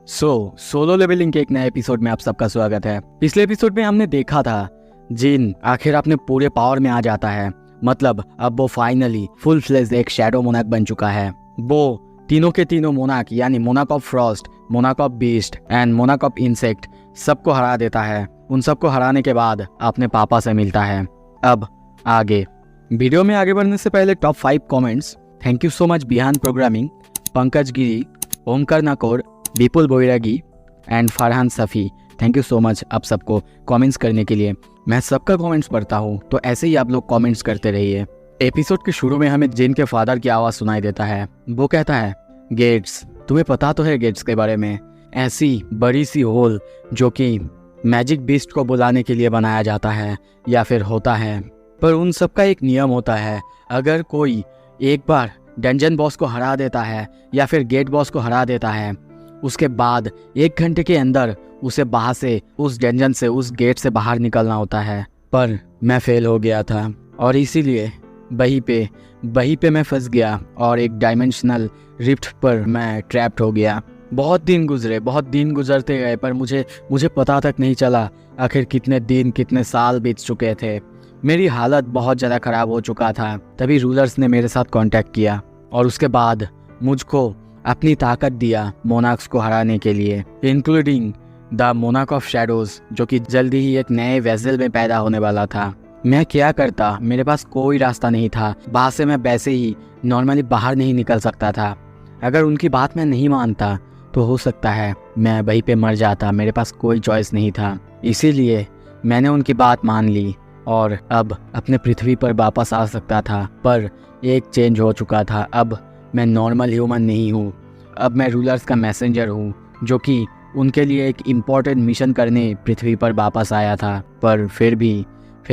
Solo levelling के एक नए एपिसोड में आप सबका स्वागत है। पिछले एपिसोड में हमने देखा था जिन आखिर अपने पूरे पावर में आ जाता है। मतलब अब वो फाइनली फुल फ्लेज एक शैडो मोनार्क बन चुका है। वो तीनों के तीनों मोनार्क यानी monarch of Frost, monarch of beast and monarch of insect सबको हरा देता है। उन सबको हराने के बाद अपने पापा से मिलता है। अब आगे वीडियो में आगे बढ़ने से पहले top 5 comments. Thank you so much Bihan programming, Pankaj Giri, Omkar Nakor, Vipul Boiragi and Farhan Safi. Thank you so much आप सबको कमेंट्स करने के लिए। मैं सबका कमेंट्स पढ़ता हूँ, तो ऐसे ही आप लोग कमेंट्स करते रहिए। एपिसोड के शुरू में हमें जिन के फादर की आवाज़ सुनाई देता है। वो कहता है, गेट्स, तुम्हें पता तो है गेट्स के बारे में, ऐसी बड़ी सी होल जो कि मैजिक बीस्ट को बुलाने के लिए बनाया जाता है या फिर होता है। पर उन सब का एक नियम होता है। अगर कोई एक बार डंजन बॉस को हरा देता है या फिर गेट बॉस को हरा देता है, उसके बाद 1 घंटे के अंदर उसे बाहर से, उस डंजन से, उस गेट से बाहर निकलना होता है। पर मैं फेल हो गया था और इसीलिए वहीं पे मैं फंस गया और एक डायमेंशनल रिफ्ट पर मैं ट्रैप्ड हो गया। बहुत दिन गुजरते गए, पर मुझे पता तक नहीं चला आखिर कितने दिन, कितने साल बीत चुके थे। मेरी हालत बहुत ज़्यादा ख़राब हो चुका था। तभी रूलर्स ने मेरे साथ कांटेक्ट किया और उसके बाद मुझको अपनी ताकत दिया मोनार्क्स को हराने के लिए, including the monarch of shadows, जो कि जल्दी ही एक नए वेसल में पैदा होने वाला था। मैं क्या करता, मेरे पास कोई रास्ता नहीं था। वहाँ से मैं वैसे ही नॉर्मली बाहर नहीं निकल सकता था। अगर उनकी बात मैं नहीं मानता तो हो सकता है मैं वहीं पे मर जाता। मेरे पास कोई चॉइस नहीं था, इसीलिए मैंने उनकी बात मान ली और अब अपने पृथ्वी पर वापस आ सकता था। पर एक चेंज हो चुका था। अब मैं नॉर्मल ह्यूमन नहीं हूँ, अब मैं रूलर्स का मैसेंजर हूँ, जो कि उनके लिए एक इम्पॉर्टेंट मिशन करने पृथ्वी पर वापस आया था। पर फिर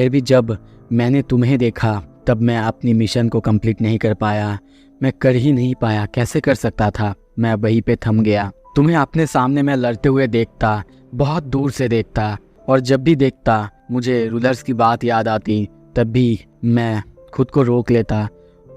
भी जब मैंने तुम्हें देखा तब मैं अपनी मिशन को कंप्लीट नहीं कर पाया। मैं कर ही नहीं पाया। कैसे कर सकता था? मैं वहीं पे थम गया। तुम्हें अपने सामने मैं लड़ते हुए देखता, बहुत दूर से देखता, और जब भी देखता मुझे रूलर्स की बात याद आती, तब भी मैं खुद को रोक लेता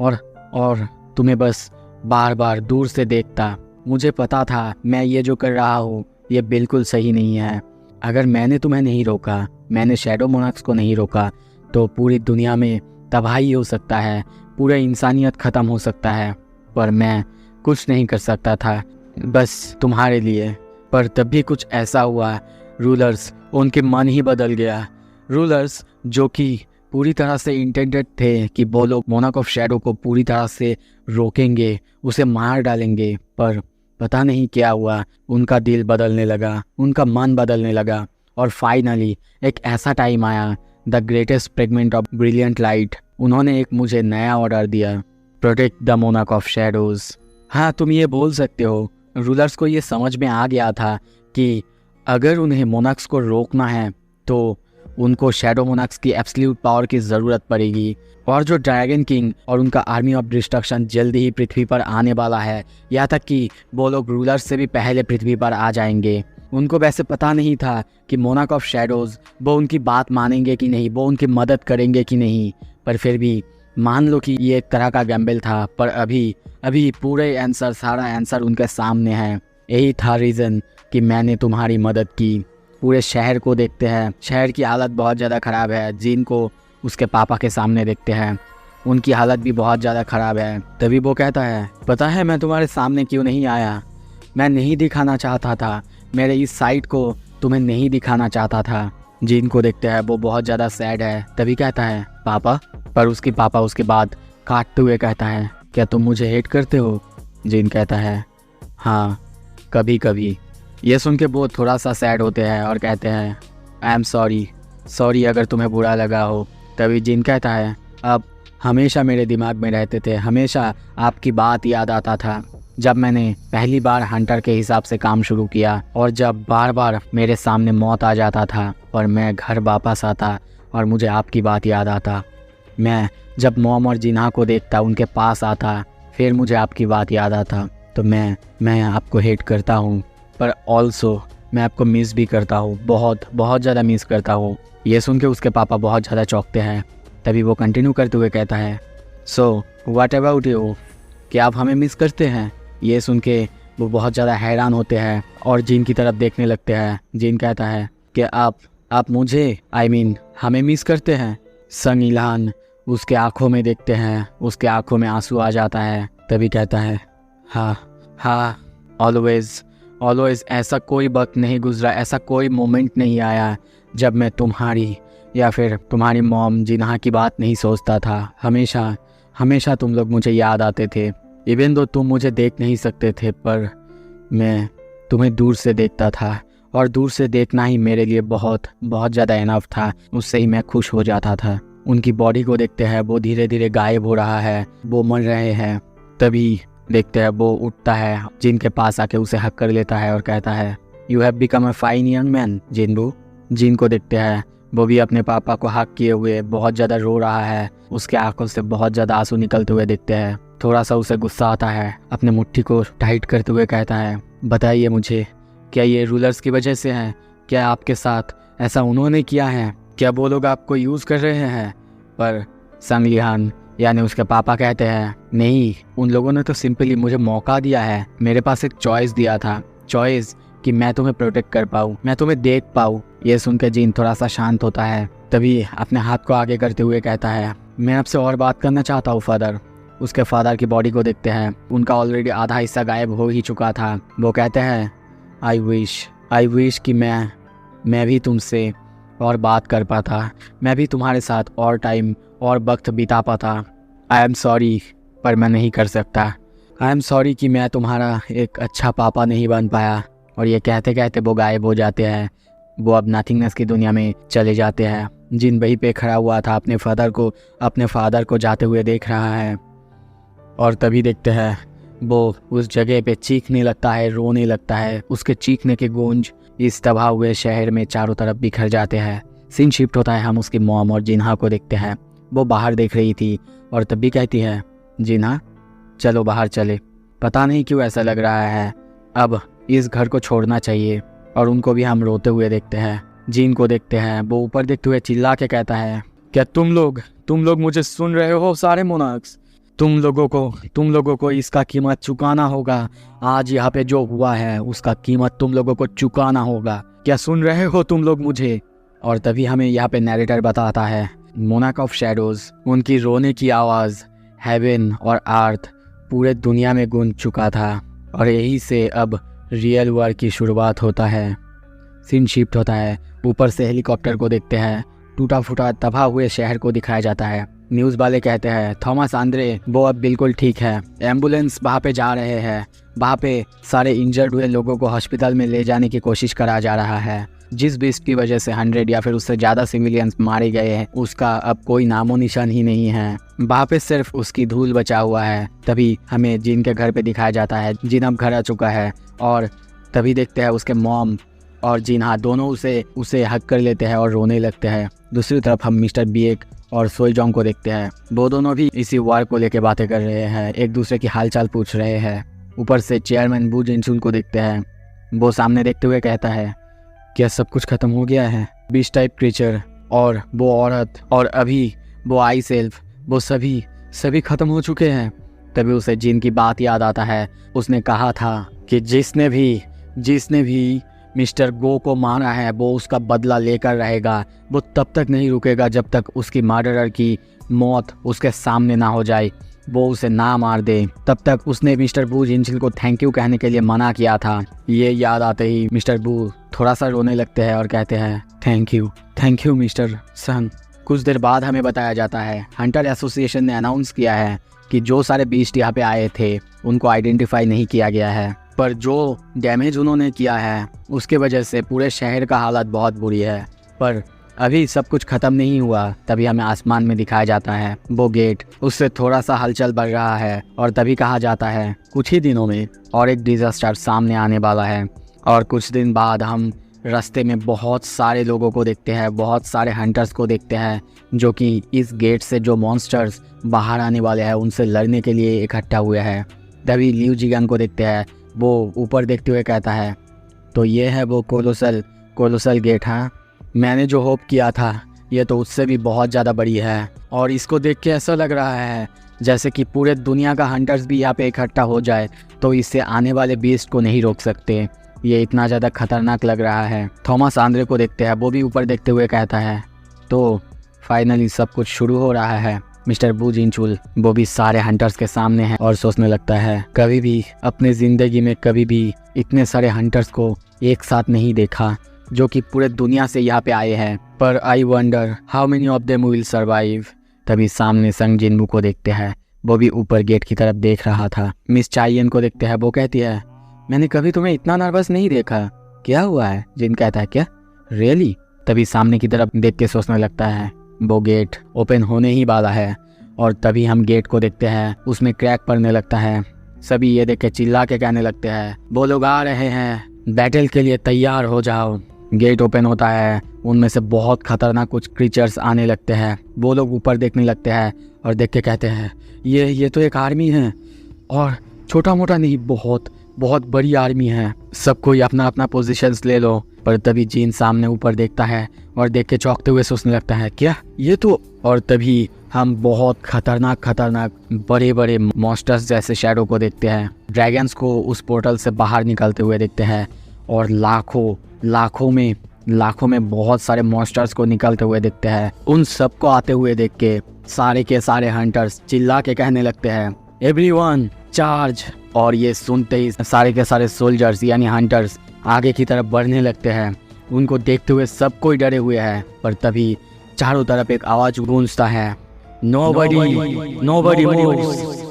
और तुम्हें बस बार बार दूर से देखता। मुझे पता था मैं ये जो कर रहा हूँ ये बिल्कुल सही नहीं है। अगर मैंने तुम्हें नहीं रोका, मैंने शैडो मोनार्क्स को नहीं रोका, तो पूरी दुनिया में तबाही हो सकता है, पूरा इंसानियत ख़त्म हो सकता है। पर मैं कुछ नहीं कर सकता था, बस तुम्हारे लिए। पर तब भी कुछ ऐसा हुआ, रूलर्स, उनके मन ही बदल गया। रूलर्स जो कि पूरी तरह से इंटेंडेड थे कि वो लोग मोनार्क ऑफ शैडो को पूरी तरह से रोकेंगे, उसे मार डालेंगे, पर पता नहीं क्या हुआ, उनका दिल बदलने लगा, उनका मन बदलने लगा। और फाइनली एक ऐसा टाइम आया, the greatest fragment of brilliant light, उन्होंने एक मुझे नया ऑर्डर दिया, protect the monarch of shadows. हाँ, तुम ये बोल सकते हो, रूलर्स को ये समझ में आ गया था कि अगर उन्हें मोनार्क्स को रोकना है तो उनको शैडो मोनार्क्स की एब्सोल्यूट पावर की ज़रूरत पड़ेगी। और जो ड्रैगन किंग और उनका आर्मी ऑफ डिस्ट्रक्शन जल्दी ही पृथ्वी पर आने वाला है, यहाँ तक कि वो लोग रूलर्स से भी पहले पृथ्वी पर आ जाएंगे। उनको वैसे पता नहीं था कि मोनार्क ऑफ शैडोज़ वो उनकी बात मानेंगे कि नहीं, वो उनकी मदद करेंगे कि नहीं। पर फिर भी मान लो कि ये एक तरह का गैम्बल था। पर अभी पूरे आंसर, सारा आंसर उनके सामने है। यही था रीज़न कि मैंने तुम्हारी मदद की। पूरे शहर को देखते हैं, शहर की हालत बहुत ज़्यादा ख़राब है। जिन को उसके पापा के सामने देखते हैं, उनकी हालत भी बहुत ज़्यादा ख़राब है। तभी वो कहता है, पता है मैं तुम्हारे सामने क्यों नहीं आया? मैं नहीं दिखाना चाहता था, मेरे इस साइड को तुम्हें नहीं दिखाना चाहता था। जिन को देखते हैं, वो बहुत ज़्यादा सैड है। तभी कहता है, पापा? पर उसकी पापा उसके बाद काटते हुए कहता है, क्या तुम मुझे हेट करते हो? जिन कहता है, हाँ, कभी कभी। ये सुन के वो थोड़ा सा सैड होते हैं और कहते हैं, आई एम सॉरी अगर तुम्हें बुरा लगा हो। तभी जिन कहता है, अब हमेशा मेरे दिमाग में रहते थे, हमेशा आपकी बात याद आता था। जब मैंने पहली बार हंटर के हिसाब से काम शुरू किया और जब बार बार मेरे सामने मौत आ जाता था और मैं घर वापस आता और मुझे आपकी बात याद आता। मैं जब मॉम और जिन्हा को देखता, उनके पास आता, फिर मुझे आपकी बात याद आता। तो मैं आपको हेट करता हूँ, पर ऑल्सो मैं आपको मिस भी करता हूँ, बहुत ज़्यादा मिस करता हूँ। ये सुन के उसके पापा बहुत ज़्यादा चौंकते हैं। तभी वो कंटिन्यू करते हुए कहता है, सो व्हाट अबाउट यू? क्या आप हमें मिस करते हैं? ये सुन के वो बहुत ज़्यादा हैरान होते हैं और जिन की तरफ देखने लगते हैं। जिन कहता है कि आप मुझे हमें मिस करते हैं। संग इल्हान उसके आंखों में देखते हैं, उसके आंखों में आंसू आ जाता है। तभी कहता है हाँ ऑलवेज ऐसा कोई वक्त नहीं गुजरा, ऐसा कोई मोमेंट नहीं आया जब मैं तुम्हारी या फिर तुम्हारी मॉम जिन्हा की बात नहीं सोचता था। हमेशा तुम लोग मुझे याद आते थे। इवन दो तुम मुझे देख नहीं सकते थे, पर मैं तुम्हें दूर से देखता था और दूर से देखना ही मेरे लिए बहुत ज़्यादा इनफ था। उससे ही मैं खुश हो जाता था। उनकी बॉडी को देखते हैं, वो धीरे धीरे गायब हो रहा है, वो मर रहे हैं। तभी देखते हैं वो उठता है, जिन के पास आके उसे हक कर लेता है और कहता है you have become a fine young man Jinbu. जिन को देखते हैं, वो भी अपने पापा को हक किए हुए बहुत ज़्यादा रो रहा है। उसके आंखों से बहुत ज़्यादा आंसू निकलते हुए दिखते हैं। थोड़ा सा उसे गुस्सा आता है, अपने मुट्ठी को टाइट करते हुए कहता है बताइए मुझे, क्या ये रूलर्स की वजह से है? क्या आपके साथ ऐसा उन्होंने किया है? क्या वो लोग आपको यूज़ कर रहे हैं? पर संग इल्हान यानी उसके पापा कहते हैं नहीं, उन लोगों ने तो सिंपली मुझे मौका दिया है। मेरे पास एक चॉइस दिया था, चॉइस कि मैं तुम्हें प्रोटेक्ट कर पाऊँ, मैं तुम्हें देख पाऊँ। ये सुनकर जिन थोड़ा सा शांत होता है। तभी अपने हाथ को आगे करते हुए कहता है मैं आपसे और बात करना चाहता हूँ फादर। उसके फादर की बॉडी को देखते हैं, उनका ऑलरेडी आधा हिस्सा गायब हो ही चुका था। वो कहते हैं आई विश कि मैं भी तुमसे और बात कर पाता, मैं भी तुम्हारे साथ और टाइम और वक्त बिता पाता। आई एम सॉरी, पर मैं नहीं कर सकता। आई एम सॉरी कि मैं तुम्हारा एक अच्छा पापा नहीं बन पाया। और ये कहते कहते वो गायब हो जाते हैं। वो अब नथिंगनेस की दुनिया में चले जाते हैं। जिन वहीं पे खड़ा हुआ था, अपने फादर को जाते हुए देख रहा है। और तभी देखते हैं वो उस जगह पे चीखने लगता है, रोने लगता है। उसके चीखने के गूंज इस तबाह हुए शहर में चारों तरफ बिखर जाते हैं। सीन शिफ्ट होता है, हम उसकी मॉम और जिन्हा को देखते हैं। वो बाहर देख रही थी और तभी कहती है जिन्हा चलो बाहर चले। पता नहीं क्यों ऐसा लग रहा है अब इस घर को छोड़ना चाहिए। और उनको भी हम रोते हुए देखते हैं। जिन को देखते हैं, वो ऊपर देखते हुए चिल्ला के कहता है क्या तुम लोग मुझे सुन रहे हो सारे मोनार्क्स? तुम लोगों को इसका कीमत चुकाना होगा। आज यहाँ पे जो हुआ है उसका कीमत तुम लोगों को चुकाना होगा। क्या सुन रहे हो तुम लोग मुझे? और तभी हमें यहाँ पे नैरेटर बताता है मोनार्क ऑफ शैडोज, उनकी रोने की आवाज़ हेवन और अर्थ पूरे दुनिया में गूंज चुका था। और यही से अब रियल वॉर की शुरुआत होता है। सीन शिफ्ट होता है, ऊपर से हेलीकॉप्टर को देखते हैं। टूटा फूटा तबाह हुए शहर को दिखाया जाता है। न्यूज़ वाले कहते हैं थॉमस आंद्रे वो अब बिल्कुल ठीक है। एम्बुलेंस वहाँ पे जा रहे हैं। वहाँ पे सारे इंजर्ड हुए लोगों को हॉस्पिटल में ले जाने की कोशिश करा जा रहा है। जिस बीस्ट की वजह से 100 या फिर उससे ज़्यादा सिविलियंस मारे गए हैं, उसका अब कोई नामो निशान ही नहीं है। वहाँ पे सिर्फ उसकी धूल बचा हुआ है। तभी हमें जिन के घर पे दिखाया जाता है। जिन अब घर आ चुका है और तभी देखते हैं उसके मॉम और जिन्हा दोनों उसे हक कर लेते हैं और रोने लगते हैं। दूसरी तरफ हम मिस्टर बिएक और सोलजोंग को देखते हैं। वो दोनों भी इसी वार को लेके बातें कर रहे हैं, एक दूसरे की हालचाल पूछ रहे हैं। ऊपर से चेयरमैन बू जिनसुन को देखते हैं। वो सामने देखते हुए कहता है क्या सब कुछ खत्म हो गया है? बीस्ट टाइप क्रीचर और वो औरत और अभी वो आई सेल्फ, वो सभी खत्म हो चुके हैं। तभी उसे जिन की बात याद आता है। उसने कहा था कि जिसने भी मिस्टर गो को मारा है वो उसका बदला लेकर रहेगा। वो तब तक नहीं रुकेगा जब तक उसकी मर्डरर की मौत उसके सामने ना हो जाए, वो उसे ना मार दे। तब तक उसने मिस्टर बू जिनसिल को थैंक यू कहने के लिए मना किया था। ये याद आते ही मिस्टर बू थोड़ा सा रोने लगते हैं और कहते हैं थैंक यू मिस्टर सन। कुछ देर बाद हमें बताया जाता है हंटर एसोसिएशन ने अनाउंस किया है कि जो सारे बीस्ट यहाँ पे आए थे उनको आइडेंटिफाई नहीं किया गया है, पर जो डैमेज उन्होंने किया है उसके वजह से पूरे शहर का हालत बहुत बुरी है। पर अभी सब कुछ ख़त्म नहीं हुआ। तभी हमें आसमान में दिखाया जाता है वो गेट, उससे थोड़ा सा हलचल बढ़ रहा है। और तभी कहा जाता है कुछ ही दिनों में और एक डिजास्टर सामने आने वाला है। और कुछ दिन बाद हम रास्ते में बहुत सारे लोगों को देखते हैं, बहुत सारे हंटर्स को देखते हैं जो कि इस गेट से जो मॉन्स्टर्स बाहर आने वाले हैं उनसे लड़ने के लिए इकट्ठा हुए हैं। तभी लिू जियांग को देखते हैं। वो ऊपर देखते हुए कहता है तो ये है वो कोलोसल गेट। हाँ, मैंने जो होप किया था ये तो उससे भी बहुत ज़्यादा बड़ी है। और इसको देख के ऐसा लग रहा है जैसे कि पूरे दुनिया का हंटर्स भी यहाँ पे इकट्ठा हो जाए तो इससे आने वाले बीस्ट को नहीं रोक सकते। ये इतना ज़्यादा खतरनाक लग रहा है। थॉमस आंद्रे को देखते हैं, वो भी ऊपर देखते हुए कहता है तो फाइनली सब कुछ शुरू हो रहा है। मिस्टर बू जिनचुल वो भी सारे हंटर्स के सामने है और सोचने लगता है कभी भी अपने ज़िंदगी में कभी भी इतने सारे हंटर्स को एक साथ नहीं देखा जो कि पूरे दुनिया से यहाँ पे आए हैं, पर I wonder how many of them will survive. तभी सामने संग जिनबू को देखते हैं, वो भी ऊपर गेट की तरफ देख रहा था। मिस चाइयन को देखते हैं, वो कहती है मैंने कभी तुम्हें इतना नर्वस नहीं देखा, क्या हुआ है? जिन कहता है क्या रियली? तभी सामने की तरफ देख के सोचने लगता है वो गेट ओपन होने ही वाला है और तभी हम गेट को देखते हैं, उसमें क्रैक पड़ने लगता है। सभी ये देख के चिल्ला के कहने लगते हैं वो लोग आ रहे हैं, बैटल के लिए तैयार हो जाओ। गेट ओपन होता है, उनमें से बहुत खतरनाक कुछ क्रीचर्स आने लगते हैं। वो लोग ऊपर देखने लगते हैं और देख के कहते हैं ये तो एक आर्मी है और छोटा मोटा नहीं, बहुत बड़ी आर्मी है। सब कोई अपना अपना पोजीशंस ले लो। पर तभी जीन सामने ऊपर देखता है और देख के चौंकते हुए सोचने लगता है क्या ये तो। और तभी हम बहुत खतरनाक बड़े मॉन्स्टर्स जैसे शैडो को देखते हैं। ड्रैगन्स को उस पोर्टल से बाहर निकलते हुए देखते हैं और लाखों में बहुत सारे मॉन्स्टर्स को निकलते हुए देखते हैं। उन सबको आते हुए देख के सारे के सारे हंटर्स चिल्ला के कहने लगते हैं एवरीवन चार्ज। और ये सुनते ही सारे के सारे सोल्जर्स यानी हंटर्स आगे की तरफ बढ़ने लगते हैं। उनको देखते हुए सब कोई डरे हुए हैं। पर तभी चारों तरफ एक आवाज गूंजता है नोबडी मूव्स।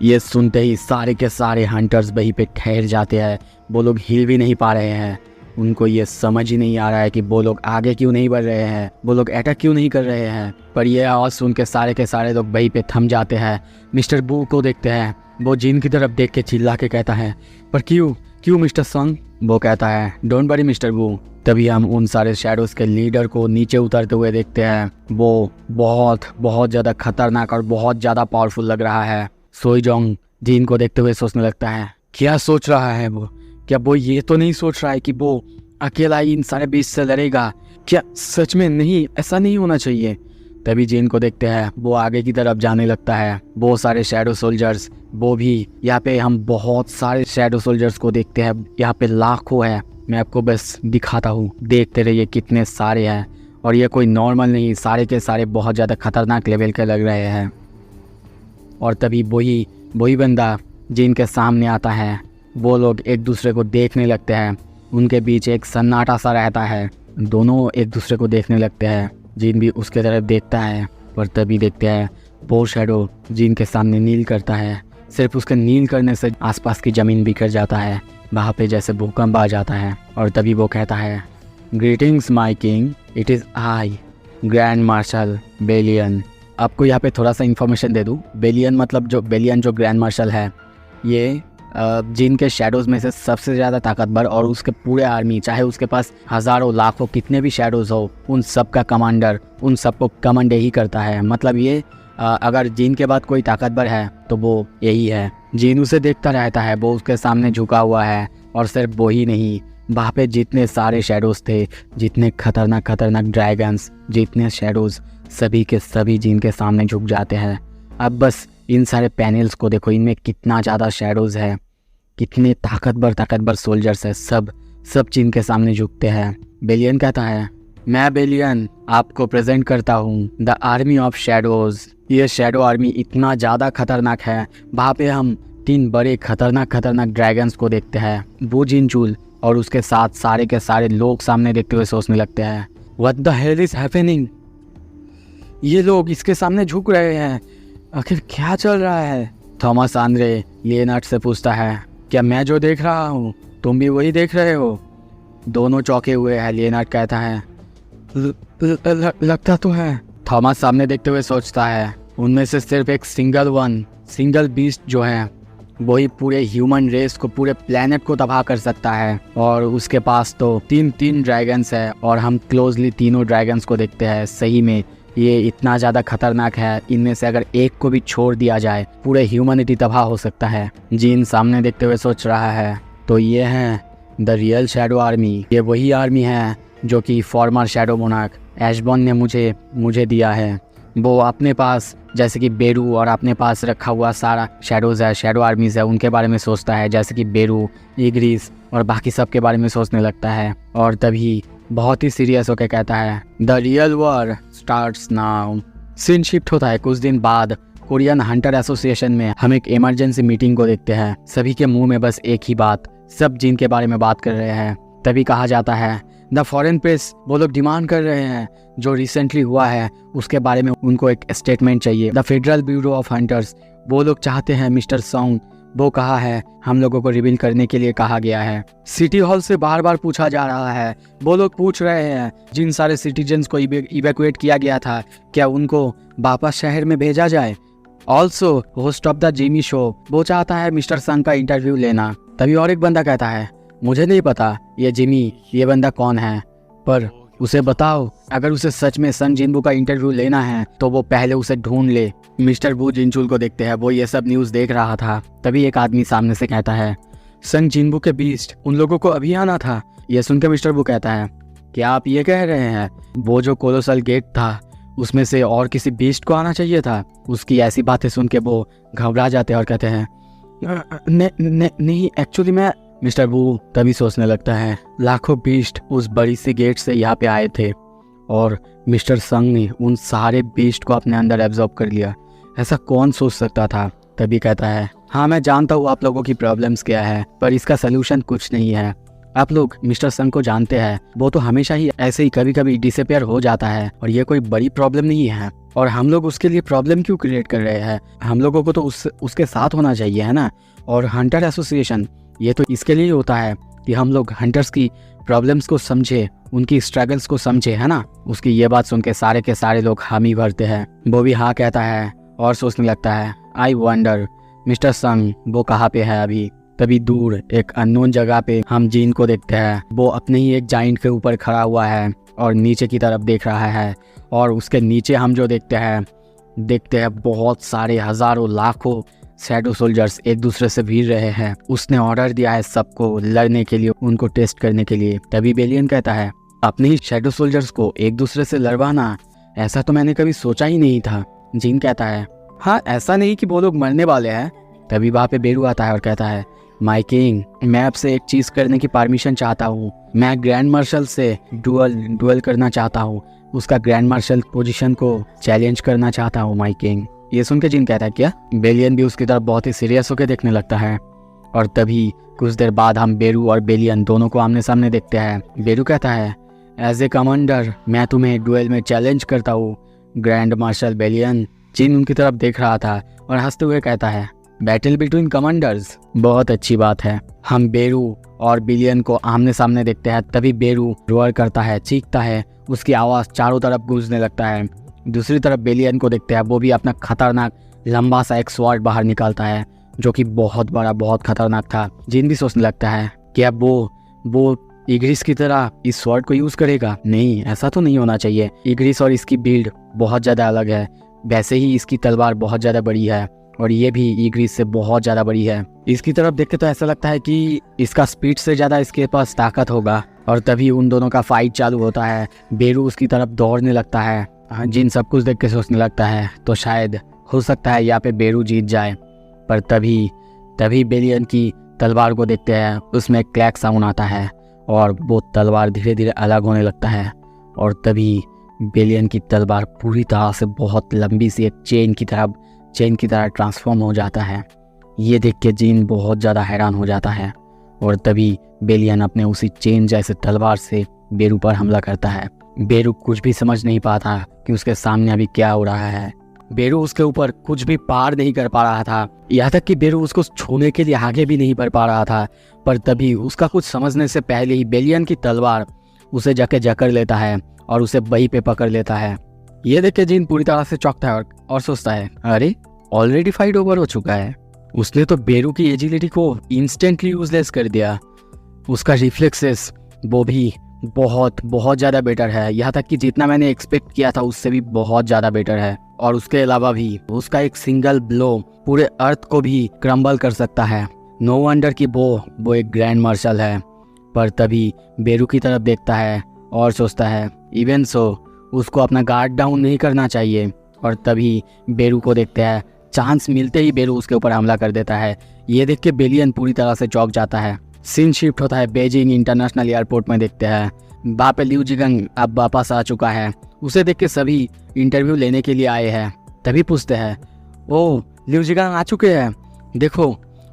ये सुनते ही सारे के सारे हंटर्स वहीं पे ठहर जाते हैं। वो लोग हिल भी नहीं पा रहे हैं। उनको ये समझ ही नहीं आ रहा है कि वो लोग आगे क्यों नहीं बढ़ रहे हैं, वो लोग अटैक क्यों नहीं कर रहे हैं। पर ये आवाज़ सुन के सारे लोग वहीं पे थम जाते हैं। मिस्टर बू को देखते हैं, वो जिन की तरफ देख के चिल्ला के कहता है पर क्यों मिस्टर संग? वो कहता है डोंट वरी मिस्टर बू। तभी हम उन सारे शैडोज के लीडर को नीचे उतरते हुए देखते हैं। वो बहुत ज़्यादा खतरनाक और बहुत ज़्यादा पावरफुल लग रहा है। सोईजोंग जिन को देखते हुए सोचने लगता है क्या सोच रहा है वो? क्या वो ये तो नहीं सोच रहा है कि वो अकेला ही इन सारे बीच से लड़ेगा? क्या सच में? नहीं, ऐसा नहीं होना चाहिए। तभी जिन को देखते हैं, वो आगे की तरफ जाने लगता है। वो सारे शैडो सोल्जर्स, वो भी यहाँ पे हम बहुत सारे शैडो सोल्जर्स को देखते हैं। यहाँ पे लाखों है, मैं आपको बस दिखाता हूँ, देखते रहिए कितने सारे हैं। और ये कोई नॉर्मल नहीं, सारे के सारे बहुत ज़्यादा खतरनाक लेवल के लग रहे हैं। और तभी वही बंदा जिनके सामने आता है। वो लोग एक दूसरे को देखने लगते हैं। उनके बीच एक सन्नाटा सा रहता है। दोनों एक दूसरे को देखने लगते हैं। जिन भी उसके तरफ देखता है। पर तभी देखते हैं वो शैडो जिन के सामने नील करता है। सिर्फ उसके नील करने से आसपास की ज़मीन बिखर जाता है। वहाँ पे जैसे भूकंप आ जाता है। और तभी वो कहता है greetings my king, it is I grand marshal Belian. आपको यहाँ पे थोड़ा सा इन्फॉर्मेशन दे दूँ। बेलियन मतलब जो ग्रैंड मार्शल है, ये जिन के शैडोज़ में से सबसे ज़्यादा ताकतवर और उसके पूरे आर्मी, चाहे उसके पास हज़ारों लाखों कितने भी शैडोज़ हो, उन सब का कमांडर, उन सबको कमांड ही करता है। मतलब ये अगर जिन के बाद कोई ताकतवर है तो वो यही है। जिन उसे देखता रहता है, वो उसके सामने झुका हुआ है। और सिर्फ वो ही नहीं, वहाँ पे जितने सारे शैडोज़ थे, जितने खतरनाक ड्रैगन्स, जितने शैडोज़, सभी के सभी जिन के सामने झुक जाते हैं। अब बस इन सारे पैनल्स को देखो, इनमें कितना ज़्यादा शैडोज़ है, कितने ताकतवर सोल्जर्स है। सब जिन के सामने झुकते हैं। बेलियन कहता है मैं बेलियन आपको प्रेजेंट करता हूँ द आर्मी ऑफ शैडोज़। ये शैडो आर्मी इतना ज़्यादा खतरनाक है। वहाँ पे हम 3 बड़े खतरनाक ड्रैगन्स को देखते हैं। वो जिनचुल और उसके साथ सारे के सारे लोग सामने देखते हुए सोचने लगते हैं what the hell is happening. ये लोग इसके सामने झुक रहे हैं, आखिर क्या चल रहा है? थॉमस आंद्रे लियोनार्ड से पूछता है क्या मैं जो देख रहा हूँ तुम भी वही देख रहे हो? दोनों चौंके हुए हैं। लियोनार्ड कहता है लगता तो है। थॉमस सामने देखते हुए सोचता है उनमें से सिर्फ एक सिंगल बीस्ट जो है वही पूरे ह्यूमन रेस को, पूरे प्लेनेट को तबाह कर सकता है। और उसके पास तो 3 ड्रैगन्स है और हम क्लोजली तीनों ड्रैगन्स को देखते हैं। सही में ये इतना ज़्यादा खतरनाक है, इनमें से अगर एक को भी छोड़ दिया जाए पूरे ह्यूमनिटी तबाह हो सकता है। जिन सामने देखते हुए सोच रहा है तो ये है द रियल शैडो आर्मी। ये वही आर्मी है जो कि फॉर्मर शैडो मोनार्क एशबॉर्न ने मुझे दिया है। वो अपने पास जैसे कि बेरू और अपने पास रखा हुआ सारा शैडोज है, शैडो आर्मीज है, उनके बारे में सोचता है, जैसे कि बेरू, इग्रिस और बाकी सब के बारे में सोचने लगता है। और तभी बहुत ही सीरियस होकर कहता है the real war starts now. Scene shift होता है कुछ दिन बाद। कोरियन हंटर एसोसिएशन में हम एक इमरजेंसी मीटिंग को देखते हैं। सभी के मुंह में बस एक ही बात, सब जिन के बारे में बात कर रहे हैं। तभी कहा जाता है द फॉरेन प्रेस, वो लोग डिमांड कर रहे हैं जो रिसेंटली हुआ है उसके बारे में उनको एक स्टेटमेंट चाहिए। The federal bureau of hunters, वो लोग चाहते हैं मिस्टर सॉन्ग, वो कहा है हम लोगों को रिवील करने के लिए कहा गया है। सिटी हॉल से बार बार पूछा जा रहा है, वो लोग पूछ रहे हैं जिन सारे सिटीजन्स को इवैक्यूएट किया गया था क्या उनको वापस शहर में भेजा जाए। Also host of the Jimmy show, वो चाहता है मिस्टर संग का इंटरव्यू लेना। तभी और एक बंदा कहता है मुझे नहीं पता ये जिमी, ये बंदा कौन है, पर उसे बताओ अगर उसे सच में संग जिनबू का इंटरव्यू लेना है तो वो पहले उसे ढूंढ ले। मिस्टर बू जिनचुल को देखते हैं, वो ये सब न्यूज़ देख रहा था। तभी एक आदमी सामने से कहता है संग जिनबू के बीस्ट, उन लोगों को अभी आना था। ये सुनकर मिस्टर बू कहता है क्या आप ये कह रहे हैं वो जो कोलोसल गेट था उसमें से और किसी बीस्ट को आना चाहिए था। उसकी ऐसी बातें सुन के वो घबरा जाते हैं और कहते हैं नहीं एक्चुअली मैं। मिस्टर बू तभी सोचने लगता है लाखों बीस्ट उस बड़ी सी गेट से यहाँ पे आए थे और मिस्टर संग ने उन सारे बीस्ट को अपने अंदर एब्जॉर्ब कर लिया। ऐसा कौन सोच सकता था। तभी कहता है हाँ मैं जानता हूँ आप लोगों की प्रॉब्लम्स क्या है, पर इसका सलूशन कुछ नहीं है। आप लोग मिस्टर संग को जानते हैं, वो तो हमेशा ही ऐसे ही कभी कभी डिसअपियर हो जाता है और ये कोई बड़ी प्रॉब्लम नहीं है। और हम लोग उसके लिए प्रॉब्लम क्यों क्रिएट कर रहे हैं, हम लोगों को तो उसके साथ होना चाहिए है ना। और हंटर एसोसिएशन ये तो इसके लिए होता है कि हम लोग हंटर्स की प्रॉब्लम्स को समझे, उनकी स्ट्रगल्स को समझे, है ना। उसकी ये बात सुन के सारे लोग हामी भरते हैं। वो भी हाँ कहता है और सोचने लगता है आई वंडर मिस्टर संग वो कहाँ पे है अभी। तभी दूर एक अननोन जगह पे हम जीन को देखते हैं। वो अपने ही एक जाइंट के ऊपर खड़ा हुआ है और नीचे की तरफ देख रहा है। और उसके नीचे हम जो देखते हैं बहुत सारे हजारों लाखों शैडो सोल्जर्स एक दूसरे से भिड़ रहे हैं। उसने ऑर्डर दिया है सबको लड़ने के लिए, उनको टेस्ट करने के लिए। तभी बेलियन कहता है अपने ही शैडो सोल्जर्स को एक दूसरे से लड़वाना, ऐसा तो मैंने कभी सोचा ही नहीं था। जीन कहता है हाँ ऐसा नहीं कि वो लोग मरने वाले हैं। तभी वहाँ पे बेरू आता है और कहता है माय किंग, मैं आपसे एक चीज करने की परमिशन चाहता हूँ। मैं ग्रैंड मार्शल से डुअल करना चाहता हूँ, उसका ग्रैंड मार्शल पोजीशन को चैलेंज करना चाहता हूँ माय किंग। ये सुन के जिन कहता है क्या। बेलियन भी उसकी तरफ बहुत ही सीरियस होकर देखने लगता है। और तभी कुछ देर बाद हम बेरू और बेलियन दोनों को आमने सामने देखते हैं। बेरू कहता है एज ए कमांडर मैं तुम्हें डुएल में चैलेंज करता हूँ ग्रैंड मार्शल बेलियन। जिन उनकी तरफ देख रहा था और हंसते हुए कहता है बैटल बिटवीन कमांडर्स, बहुत अच्छी बात है। हम बेरू और बिलियन को आमने सामने देखते हैं। तभी बेरू रोअर करता है, चीखता है, उसकी आवाज़ चारों तरफ गूंजने लगता है। दूसरी तरफ बेलियन को देखते हैं, वो भी अपना खतरनाक लंबा सा एक स्वॉर्ड बाहर निकालता है जो कि बहुत बड़ा बहुत खतरनाक था। जिन भी सोचने लगता है कि अब वो इग्रिस की तरह इस स्वॉर्ड को यूज़ करेगा। नहीं, ऐसा तो नहीं होना चाहिए। इग्रिस और इसकी बिल्ड बहुत ज़्यादा अलग है, वैसे ही इसकी तलवार बहुत ज़्यादा बड़ी है और ये भी इग्रिस से बहुत ज़्यादा बड़ी है। इसकी तरफ देख के तो ऐसा लगता है कि इसका स्पीड से ज़्यादा इसके पास ताकत होगा। और तभी उन दोनों का फाइट चालू होता है। बेरू उसकी तरफ दौड़ने लगता है। जिन सब कुछ देख के सोचने लगता है तो शायद हो सकता है यहाँ पे बेरू जीत जाए। पर तभी बेलियन की तलवार को देखते हैं, उसमें क्लैक साउंड आता है और वो तलवार धीरे धीरे अलग होने लगता है। और तभी बेलियन की तलवार पूरी तरह से बहुत लंबी सी एक चेन की तरह ट्रांसफॉर्म हो जाता है। ये देख के जीन बहुत ज़्यादा हैरान हो जाता है। और तभी बेलियन अपने उसी चेन जैसे तलवार से बेरू पर हमला करता है। बेरू कुछ भी समझ नहीं पाता कि उसके सामने अभी क्या हो रहा है। बेरू उसके ऊपर कुछ भी पार नहीं कर पा रहा था, यहाँ तक कि बेरू उसको छूने के लिए आगे भी नहीं बढ़ पा रहा था। पर तभी उसका कुछ समझने से पहले ही बेलियन की तलवार उसे जाके जकड़ लेता है और उसे वहीं पे पकड़ लेता है। ये देख के जीन पूरी तरह से चौंकता है और सोचता है अरे ऑलरेडी फाइट ओवर हो चुका है। उसने तो बेरू की एजिलिटी को इंस्टेंटली यूजलेस कर दिया। उसका रिफ्लेक्सेस वो भी बहुत बहुत ज़्यादा बेटर है, यहाँ तक कि जितना मैंने एक्सपेक्ट किया था उससे भी बहुत ज़्यादा बेटर है। और उसके अलावा भी उसका एक सिंगल ब्लो पूरे अर्थ को भी क्रम्बल कर सकता है। नो वंडर कि वो एक ग्रैंड मार्शल है। पर तभी बेरू की तरफ देखता है और सोचता है इवन सो उसको अपना गार्ड डाउन नहीं करना चाहिए। और तभी बेरू को देखते हैं। चांस मिलते ही बेरू उसके ऊपर हमला कर देता है। ये देख के बेलियन पूरी तरह से चौंक जाता है। सीन शिफ्ट होता है बेजिंग इंटरनेशनल एयरपोर्ट में। देखते हैं वहाँ पे लिू जिगंग अब वापस आ चुका है। उसे देख के सभी इंटरव्यू लेने के लिए आए हैं। तभी पूछते हैं, ओ लिू जिगंग आ चुके हैं, देखो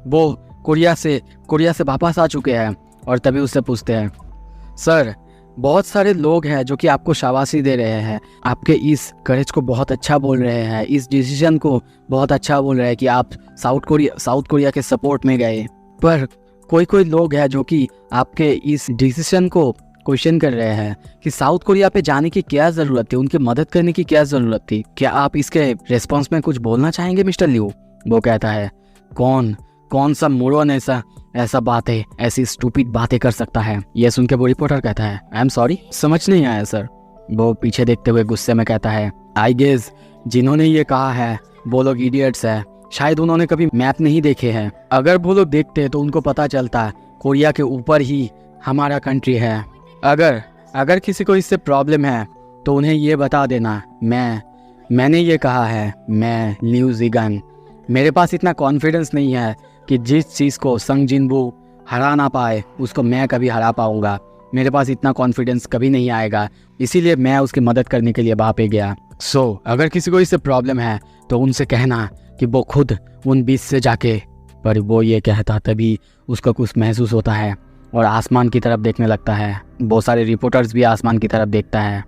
वो कोरिया से वापस आ चुके हैं। और तभी उससे पूछते हैं, सर बहुत सारे लोग हैं जो कि आपको शाबाशी दे रहे हैं, आपके इस करेज को बहुत अच्छा बोल रहे हैं, इस डिसीजन को बहुत अच्छा बोल रहे हैं कि आप साउथ कोरिया के सपोर्ट में गए। पर कोई लोग हैं जो कि आपके इस डिसीजन को क्वेश्चन कर रहे हैं कि साउथ कोरिया पे जाने की क्या ज़रूरत थी, उनकी मदद करने की क्या ज़रूरत थी। क्या आप इसके रिस्पॉन्स में कुछ बोलना चाहेंगे मिस्टर लिू? वो कहता है, कौन सा मोरन ऐसा बात है, ऐसी स्टूपिड बातें कर सकता है। ये सुन के वो रिपोर्टर कहता है, आई एम सॉरी, समझ नहीं आया सर। वो पीछे देखते हुए गुस्से में कहता है, आई गेस जिन्होंने ये कहा है वो लोग इडियट्स है, शायद उन्होंने कभी मैप नहीं देखे हैं। अगर वो लोग देखते तो उनको पता चलता कोरिया के ऊपर ही हमारा कंट्री है। अगर किसी को इससे प्रॉब्लम है तो उन्हें ये बता देना, मैंने ये कहा है, मैं लिू जिगंग। मेरे पास इतना कॉन्फिडेंस नहीं है कि जिस चीज़ को संग जिनवू हरा ना पाए उसको मैं कभी हरा पाऊँगा। मेरे पास इतना कॉन्फिडेंस कभी नहीं आएगा, इसीलिए मैं उसकी मदद करने के लिए वहाँ पे गया। अगर किसी को इससे प्रॉब्लम है तो उनसे कहना कि वो खुद उन बीच से जाके। पर वो ये कहता तभी उसको कुछ महसूस होता है और आसमान की तरफ देखने लगता है। बहुत सारे रिपोर्टर्स भी आसमान की तरफ देखता है।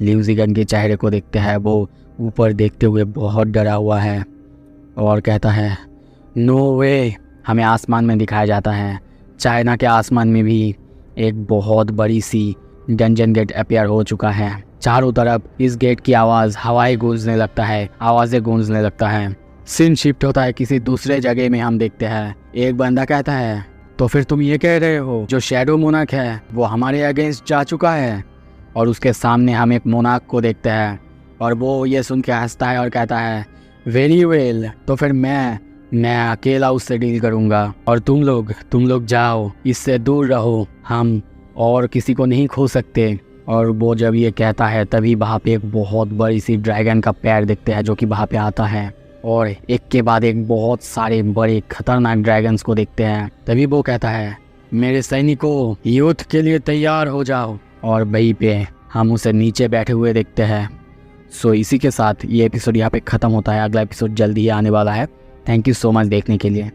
लिू जिगंग के चेहरे को देखते हैं, वो ऊपर देखते हुए बहुत डरा हुआ है और कहता है, नो वे। हमें आसमान में दिखाया जाता है चाइना के आसमान में भी एक बहुत बड़ी सी डंजन गेट अपीयर हो चुका है। चारों तरफ इस गेट की आवाज़ें गूंजने लगता है। सीन शिफ्ट होता है किसी दूसरे जगह में। हम देखते हैं एक बंदा कहता है, तो फिर तुम ये कह रहे हो जो शैडो मोनार्क है वो हमारे अगेंस्ट जा चुका है? और उसके सामने हम एक मोनार्क को देखते हैं और वो ये सुन के हंसता है और कहता है, वेरी वेल, तो फिर मैं अकेला उससे डील करूँगा और तुम लोग जाओ, इससे दूर रहो, हम और किसी को नहीं खो सकते। और वो जब ये कहता है तभी वहाँ पे एक बहुत बड़ी सी ड्रैगन का पैर दिखते हैं जो कि वहाँ पे आता है और एक के बाद एक बहुत सारे बड़े खतरनाक ड्रैगन्स को देखते हैं। तभी वो कहता है, मेरे सैनिकों, युद्ध के लिए तैयार हो जाओ। और वहीं पे हम उसे नीचे बैठे हुए देखते हैं। इसी के साथ ये एपिसोड यहाँ पे ख़त्म होता है। अगला एपिसोड जल्दी ही आने वाला है। थैंक यू सो मच देखने के लिए।